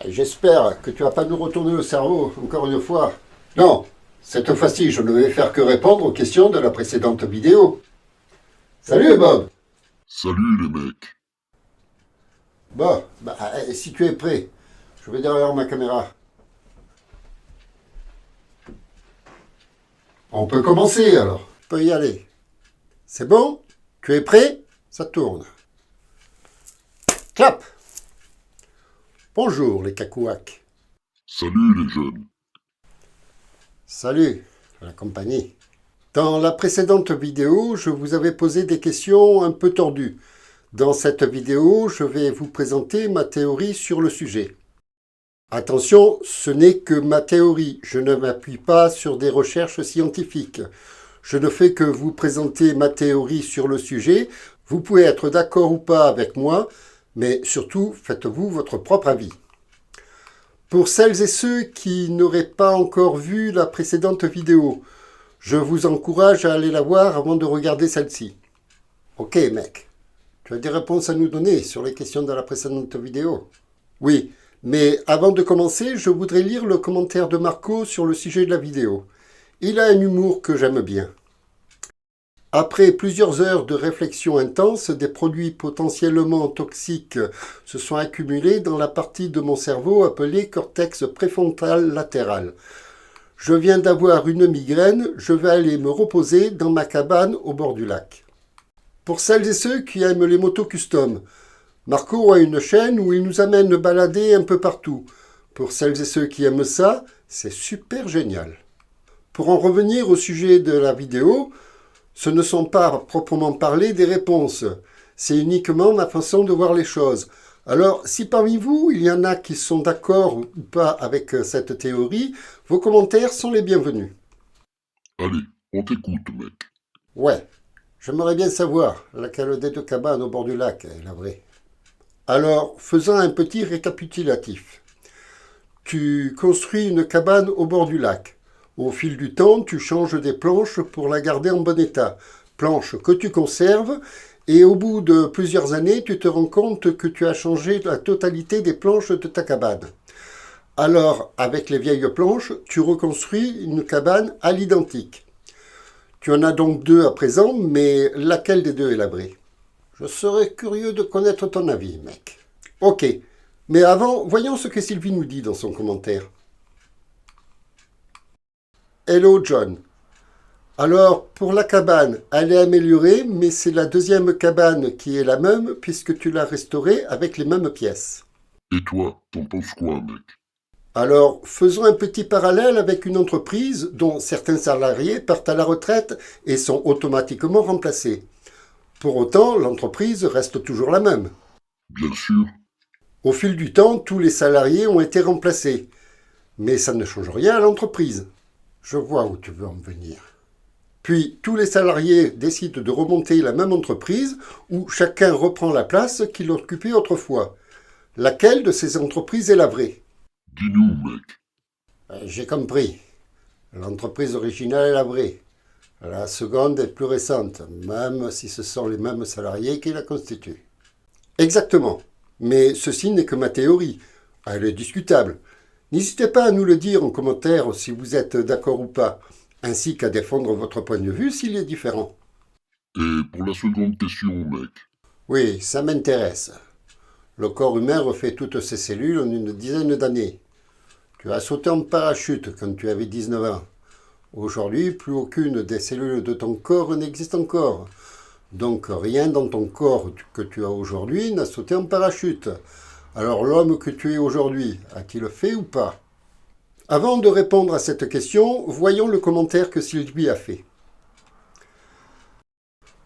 J'espère que tu vas pas nous retourner le cerveau, encore une fois. Non, cette fois-ci, je ne vais faire que répondre aux questions de la précédente vidéo. Salut Bob. Salut les mecs. Bon, si tu es prêt, je vais derrière ma caméra. On peut commencer alors. On peut y aller. C'est bon? Tu es prêt? Ça tourne. Clap! Bonjour les cacouacs. Salut les jeunes. Salut à la compagnie. Dans la précédente vidéo, je vous avais posé des questions un peu tordues. Dans cette vidéo, je vais vous présenter ma théorie sur le sujet. Attention, ce n'est que ma théorie. Je ne m'appuie pas sur des recherches scientifiques. Je ne fais que vous présenter ma théorie sur le sujet. Vous pouvez être d'accord ou pas avec moi, mais surtout, faites-vous votre propre avis. Pour celles et ceux qui n'auraient pas encore vu la précédente vidéo, je vous encourage à aller la voir avant de regarder celle-ci. Ok mec, tu as des réponses à nous donner sur les questions de la précédente vidéo? Oui, mais avant de commencer, je voudrais lire le commentaire de Marco sur le sujet de la vidéo. Il a un humour que j'aime bien. Après plusieurs heures de réflexion intense, des produits potentiellement toxiques se sont accumulés dans la partie de mon cerveau appelée cortex préfrontal latéral. Je viens d'avoir une migraine, je vais aller me reposer dans ma cabane au bord du lac. Pour celles et ceux qui aiment les motos custom, Marco a une chaîne où il nous amène balader un peu partout. Pour celles et ceux qui aiment ça, c'est super génial. Pour en revenir au sujet de la vidéo, ce ne sont pas proprement parlé des réponses. C'est uniquement ma façon de voir les choses. Alors, si parmi vous, il y en a qui sont d'accord ou pas avec cette théorie, vos commentaires sont les bienvenus. Allez, on t'écoute mec. Ouais, j'aimerais bien savoir laquelle des deux cabanes au bord du lac est la vraie. Alors, faisons un petit récapitulatif. Tu construis une cabane au bord du lac. Au fil du temps, tu changes des planches pour la garder en bon état. Planches que tu conserves et au bout de plusieurs années, tu te rends compte que tu as changé la totalité des planches de ta cabane. Alors, avec les vieilles planches, tu reconstruis une cabane à l'identique. Tu en as donc deux à présent, mais laquelle des deux est la vraie? Je serais curieux de connaître ton avis, mec. Ok, mais avant, voyons ce que Sylvie nous dit dans son commentaire. Hello John. Alors, pour la cabane, elle est améliorée, mais c'est la deuxième cabane qui est la même puisque tu l'as restaurée avec les mêmes pièces. Et toi, t'en penses quoi mec? Alors, faisons un petit parallèle avec une entreprise dont certains salariés partent à la retraite et sont automatiquement remplacés. Pour autant, l'entreprise reste toujours la même. Bien sûr. Au fil du temps, tous les salariés ont été remplacés. Mais ça ne change rien à l'entreprise. Je vois où tu veux en venir. Puis, tous les salariés décident de remonter la même entreprise où chacun reprend la place qu'il occupait autrefois. Laquelle de ces entreprises est la vraie? Dis-nous mec. J'ai compris. L'entreprise originale est la vraie. La seconde est plus récente, même si ce sont les mêmes salariés qui la constituent. Exactement. Mais ceci n'est que ma théorie. Elle est discutable. N'hésitez pas à nous le dire en commentaire si vous êtes d'accord ou pas, ainsi qu'à défendre votre point de vue s'il est différent. Et pour la seconde question mec. Oui, ça m'intéresse. Le corps humain refait toutes ses cellules en une dizaine d'années. Tu as sauté en parachute quand tu avais 19 ans. Aujourd'hui, plus aucune des cellules de ton corps n'existe encore. Donc rien dans ton corps que tu as aujourd'hui n'a sauté en parachute. Alors l'homme que tu es aujourd'hui, a-t-il fait ou pas? Avant de répondre à cette question, voyons le commentaire que Sylvie a fait.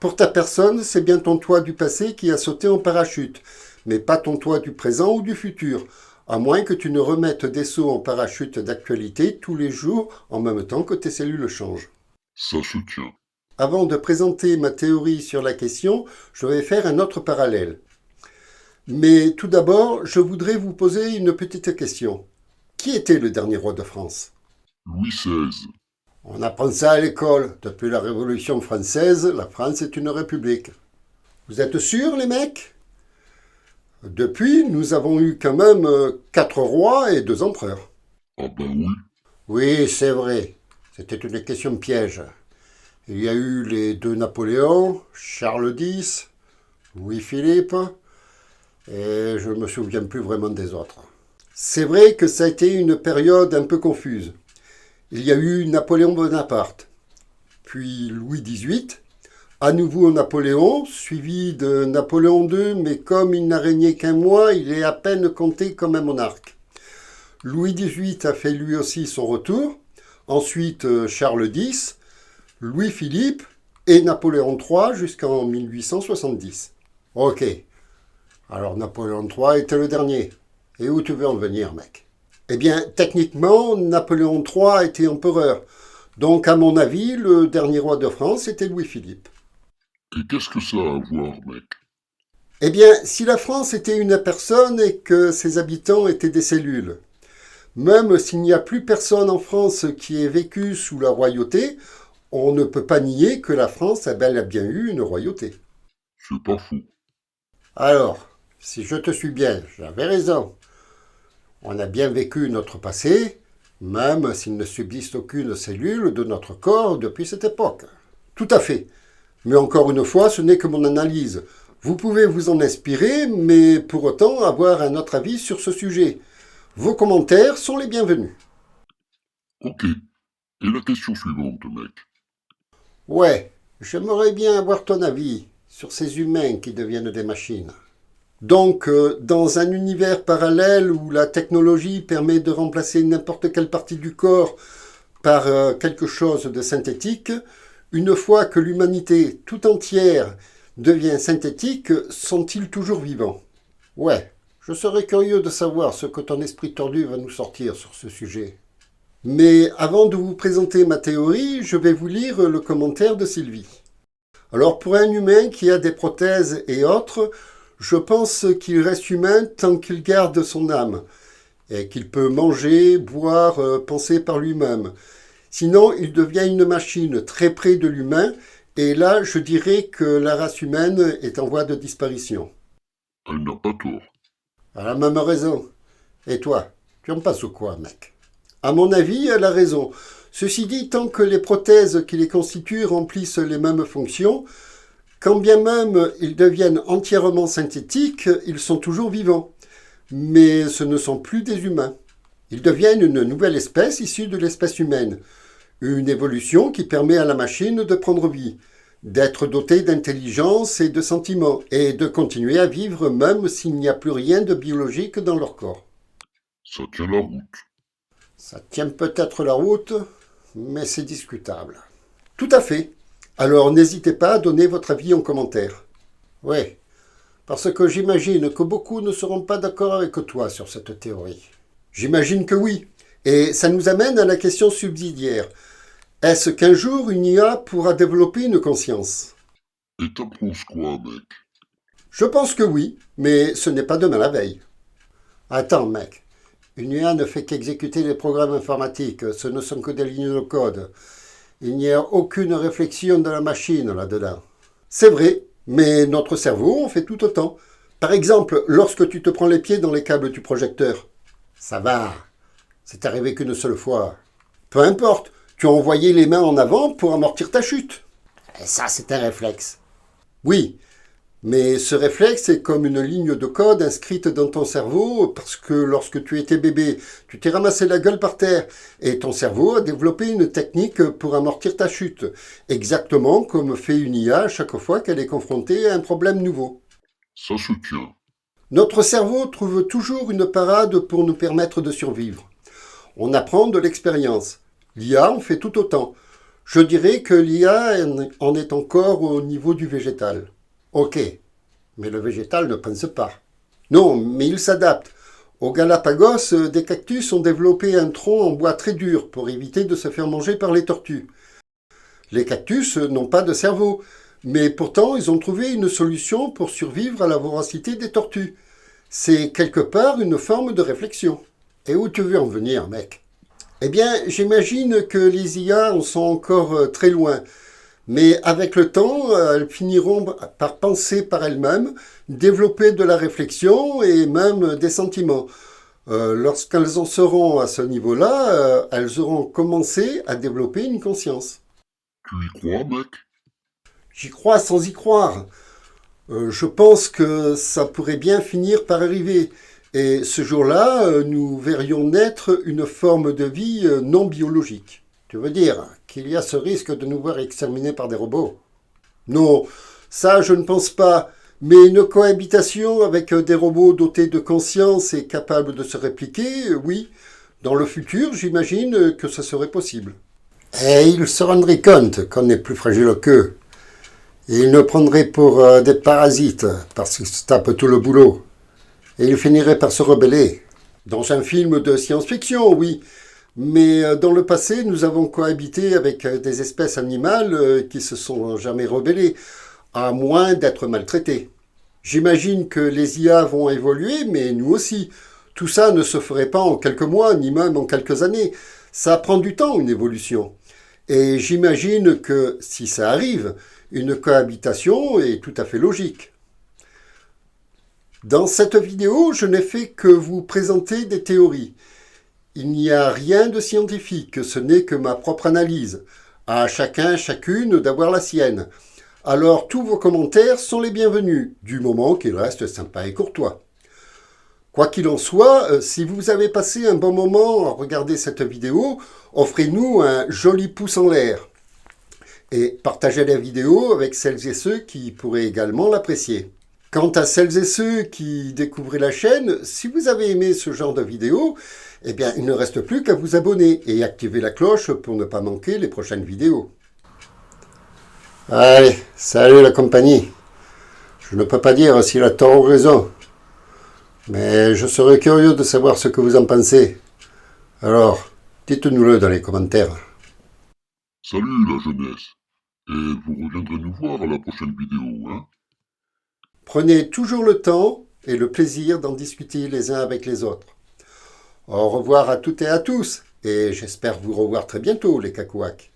Pour ta personne, c'est bien ton toi du passé qui a sauté en parachute, mais pas ton toi du présent ou du futur, à moins que tu ne remettes des sauts en parachute d'actualité tous les jours en même temps que tes cellules changent. Ça se tient. Avant de présenter ma théorie sur la question, je vais faire un autre parallèle. Mais tout d'abord, je voudrais vous poser une petite question. Qui était le dernier roi de France? Louis XVI. On apprend ça à l'école. Depuis la Révolution française, la France est une république. Vous êtes sûrs, les mecs? Depuis, nous avons eu quand même 4 rois et 2 empereurs. Ah ben oui. Oui, c'est vrai. C'était une question piège. Il y a eu les 2 Napoléons, Charles X, Louis-Philippe, et je ne me souviens plus vraiment des autres. C'est vrai que ça a été une période un peu confuse. Il y a eu Napoléon Bonaparte, puis Louis XVIII, à nouveau Napoléon, suivi de Napoléon II, mais comme il n'a régné qu'un mois, il est à peine compté comme un monarque. Louis XVIII a fait lui aussi son retour, ensuite Charles X, Louis-Philippe et Napoléon III jusqu'en 1870. Ok, alors Napoléon III était le dernier. Et où tu veux en venir, mec? Eh bien, techniquement, Napoléon III était empereur. Donc, à mon avis, le dernier roi de France était Louis-Philippe. Et qu'est-ce que ça a à voir, mec? Eh bien, si la France était une personne et que ses habitants étaient des cellules, même s'il n'y a plus personne en France qui ait vécu sous la royauté, on ne peut pas nier que la France a bel et bien eu une royauté. C'est pas fou. Alors, si je te suis bien, j'avais raison. On a bien vécu notre passé, même s'il ne subsiste aucune cellule de notre corps depuis cette époque. Tout à fait. Mais encore une fois, ce n'est que mon analyse. Vous pouvez vous en inspirer, mais pour autant avoir un autre avis sur ce sujet. Vos commentaires sont les bienvenus. Ok. Et la question suivante, mec? Ouais, j'aimerais bien avoir ton avis sur ces humains qui deviennent des machines. Donc, dans un univers parallèle où la technologie permet de remplacer n'importe quelle partie du corps par quelque chose de synthétique, une fois que l'humanité tout entière devient synthétique, sont-ils toujours vivants? Ouais, je serais curieux de savoir ce que ton esprit tordu va nous sortir sur ce sujet. Mais avant de vous présenter ma théorie, je vais vous lire le commentaire de Sylvie. Alors pour un humain qui a des prothèses et autres, je pense qu'il reste humain tant qu'il garde son âme et qu'il peut manger, boire, penser par lui-même. Sinon, il devient une machine très près de l'humain et là, je dirais que la race humaine est en voie de disparition. Elle n'a pas tort. Elle a même raison. Et toi, tu en penses quoi, mec? À mon avis, elle a raison. Ceci dit, tant que les prothèses qui les constituent remplissent les mêmes fonctions, quand bien même ils deviennent entièrement synthétiques, ils sont toujours vivants. Mais ce ne sont plus des humains. Ils deviennent une nouvelle espèce issue de l'espèce humaine. Une évolution qui permet à la machine de prendre vie, d'être dotée d'intelligence et de sentiments, et de continuer à vivre même s'il n'y a plus rien de biologique dans leur corps. Ça tient la route. Ça tient peut-être la route, mais c'est discutable. Tout à fait. Alors n'hésitez pas à donner votre avis en commentaire. Oui, parce que j'imagine que beaucoup ne seront pas d'accord avec toi sur cette théorie. J'imagine que oui. Et ça nous amène à la question subsidiaire. Est-ce qu'un jour une IA pourra développer une conscience? Et t'en penses quoi, mec? Je pense que oui, mais ce n'est pas demain la veille. Attends, mec. Une IA ne fait qu'exécuter les programmes informatiques. Ce ne sont que des lignes de code. Il n'y a aucune réflexion de la machine là-dedans. C'est vrai, mais notre cerveau en fait tout autant. Par exemple, lorsque tu te prends les pieds dans les câbles du projecteur. Ça va, c'est arrivé qu'une seule fois. Peu importe, tu as envoyé les mains en avant pour amortir ta chute. Et ça, c'est un réflexe. Oui, mais ce réflexe est comme une ligne de code inscrite dans ton cerveau parce que lorsque tu étais bébé, tu t'es ramassé la gueule par terre et ton cerveau a développé une technique pour amortir ta chute, exactement comme fait une IA chaque fois qu'elle est confrontée à un problème nouveau. Ça se tient. Notre cerveau trouve toujours une parade pour nous permettre de survivre. On apprend de l'expérience. L'IA en fait tout autant. Je dirais que l'IA en est encore au niveau du végétal. Ok, mais le végétal ne pense pas. Non, mais il s'adapte. Aux Galapagos, des cactus ont développé un tronc en bois très dur pour éviter de se faire manger par les tortues. Les cactus n'ont pas de cerveau, mais pourtant ils ont trouvé une solution pour survivre à la voracité des tortues. C'est quelque part une forme de réflexion. Et où tu veux en venir, mec? Eh bien, j'imagine que les IA en sont encore très loin. Mais avec le temps, elles finiront par penser par elles-mêmes, développer de la réflexion et même des sentiments. Lorsqu'elles en seront à ce niveau-là, elles auront commencé à développer une conscience. Tu y crois, mec? J'y crois sans y croire. Je pense que ça pourrait bien finir par arriver. Et ce jour-là, nous verrions naître une forme de vie non biologique. Tu veux dire qu'il y a ce risque de nous voir exterminés par des robots? Non, ça je ne pense pas. Mais une cohabitation avec des robots dotés de conscience et capables de se répliquer, oui. Dans le futur, j'imagine que ce serait possible. Et ils se rendraient compte qu'on est plus fragile qu'eux. Et ils nous prendraient pour des parasites, parce qu'ils se tapent tout le boulot. Et ils finiraient par se rebeller. Dans un film de science-fiction, oui. Mais dans le passé, nous avons cohabité avec des espèces animales qui se sont jamais rebellées, à moins d'être maltraitées. J'imagine que les IA vont évoluer, mais nous aussi. Tout ça ne se ferait pas en quelques mois, ni même en quelques années. Ça prend du temps, une évolution. Et j'imagine que, si ça arrive, une cohabitation est tout à fait logique. Dans cette vidéo, je n'ai fait que vous présenter des théories. Il n'y a rien de scientifique, ce n'est que ma propre analyse. À chacun, chacune d'avoir la sienne. Alors tous vos commentaires sont les bienvenus, du moment qu'ils restent sympas et courtois. Quoi qu'il en soit, si vous avez passé un bon moment à regarder cette vidéo, offrez-nous un joli pouce en l'air. Et partagez la vidéo avec celles et ceux qui pourraient également l'apprécier. Quant à celles et ceux qui découvrent la chaîne, si vous avez aimé ce genre de vidéo, eh bien, il ne reste plus qu'à vous abonner et activer la cloche pour ne pas manquer les prochaines vidéos. Allez, salut la compagnie. Je ne peux pas dire s'il a tort ou raison, mais je serais curieux de savoir ce que vous en pensez. Alors, dites-nous-le dans les commentaires. Salut la jeunesse. Et vous reviendrez nous voir à la prochaine vidéo, hein? Prenez toujours le temps et le plaisir d'en discuter les uns avec les autres. Au revoir à toutes et à tous, et j'espère vous revoir très bientôt, les cacouacs.